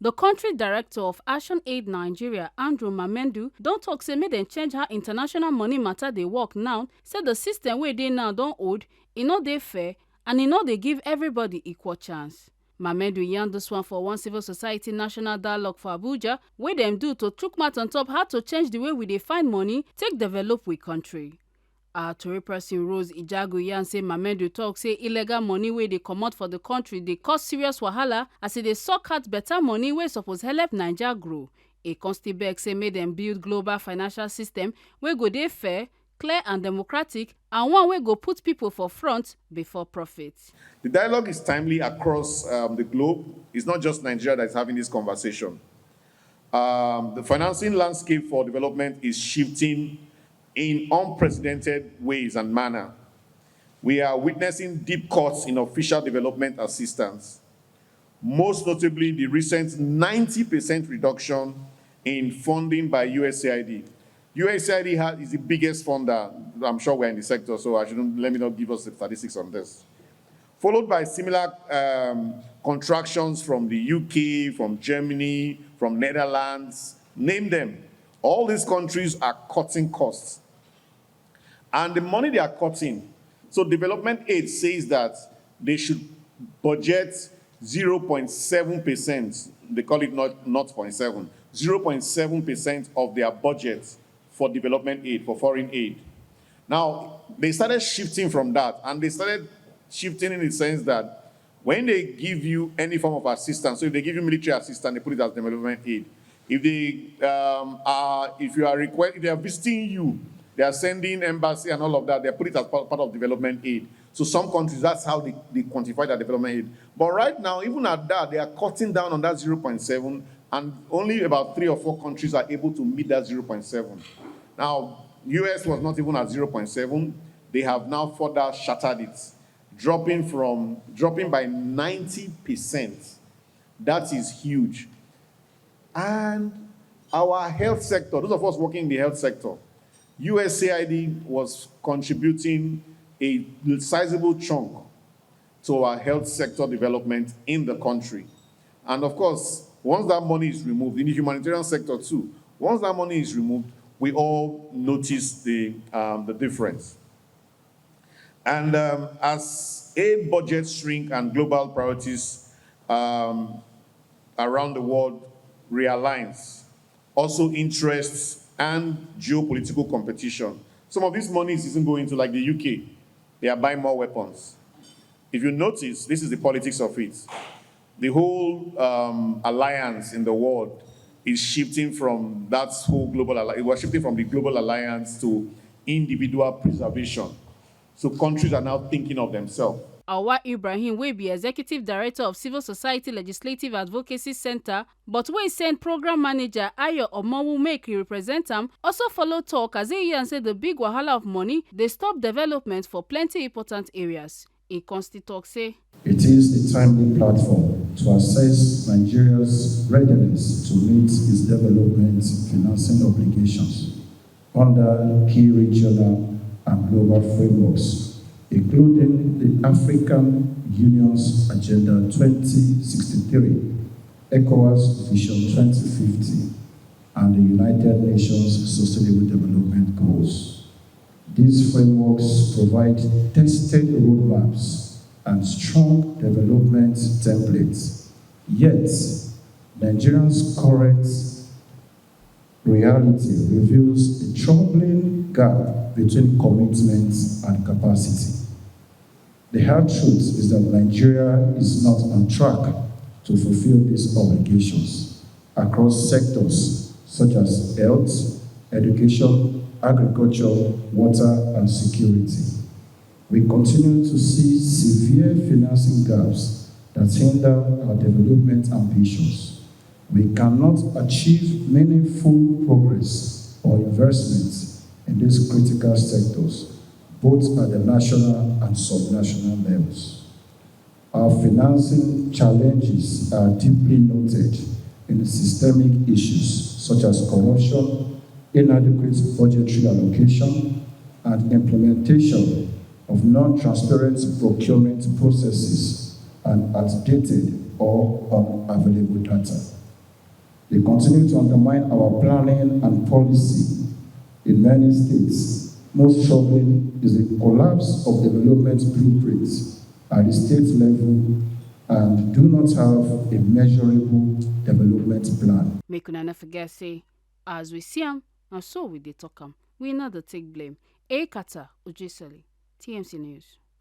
The country director of ActionAid Nigeria, Andrew Mamendu, don tok say make dem change how international money matter dey work now, say the system wey dey now don old, e no dey fair and e no dey give everybody equal chance. Mamendu yarn dis one for one civil society national dialogue for Abuja wey dem do to chook mouth on top how to change the way we dey find money take develop we country. Our Tori person Rose Ijagu yarn say Mamendu tok say illegal money wey dey comot for the country dey cause serious wahala as e dey suck out better money wey suppose help Naija grow. E con still beg say make dem build global financial system wey go dey fair, clear and democratic, and one wey go put people for front before profit. The dialogue is timely across the globe. It's not just Nigeria that is having this conversation. The financing landscape for development is shifting in unprecedented ways and manner. We are witnessing deep cuts in official development assistance, most notably the recent 90% reduction in funding by USAID. USAID is the biggest funder. I'm sure we're in the sector, so let me not give us the statistics on this. Followed by similar contractions from the UK, from Germany, from Netherlands, name them. All these countries are cutting costs. And the money they are cutting, so development aid says that they should budget 0.7%, they call it not 0.7, 0.7% of their budget for development aid, for foreign aid. Now, they started shifting from that, and they started shifting in the sense that when they give you any form of assistance, so if they give you military assistance, they put it as development aid. If they are visiting you, they are sending embassy and all of that, they put it as part of development aid. So some countries, that's how they quantify that development aid. But right now, even at that, they are cutting down on that 0.7, and only about 3 or 4 countries are able to meet that 0.7. Now, US was not even at 0.7. They have now further shattered it, dropping by 90%. That is huge. And our health sector, those of us working in the health sector, USAID was contributing a sizable chunk to our health sector development in the country. And of course, once that money is removed, in the humanitarian sector too, once that money is removed, we all notice the difference. And as aid budgets shrink and global priorities around the world realigns, also interests and geopolitical competition. Some of this money isn't going to, like the UK. They are buying more weapons. If you notice, this is the politics of it. The whole alliance in the world is shifting from that whole global alliance. It was shifting from the global alliance to individual preservation. So countries are now thinking of themselves. Awa Ibrahim wey be executive director of Civil Society Legislative Advocacy Center, but wey send program manager Ayo Omowu make he represent am, also follow talk as he yarn say the big wahala of money dey stop development for plenty important areas. E consti talk say it is a timely platform to assess Nigeria's readiness to meet its development financing obligations under key regional and global frameworks, including the African Union's Agenda 2063, ECOWAS Vision 2050, and the United Nations Sustainable Development Goals. These frameworks provide tested roadmaps and strong development templates. Yet, Nigeria's current reality reveals a troubling gap between commitment and capacity. The hard truth is that Nigeria is not on track to fulfill these obligations across sectors such as health, education, agriculture, water, and security. We continue to see severe financing gaps that hinder our development ambitions. We cannot achieve meaningful progress or investment in these critical sectors, both at the national and subnational levels. Our financing challenges are deeply noted in systemic issues such as corruption, inadequate budgetary allocation, and implementation of non-transparent procurement processes and outdated or unavailable data. They continue to undermine our planning and policy in many states. Most troubling is the collapse of development blueprints at the state level and do not have a measurable development plan. Make una no forget say, as we see am, na so we dey talk am. We no dey take blame. Kata Ojesele, TMC News.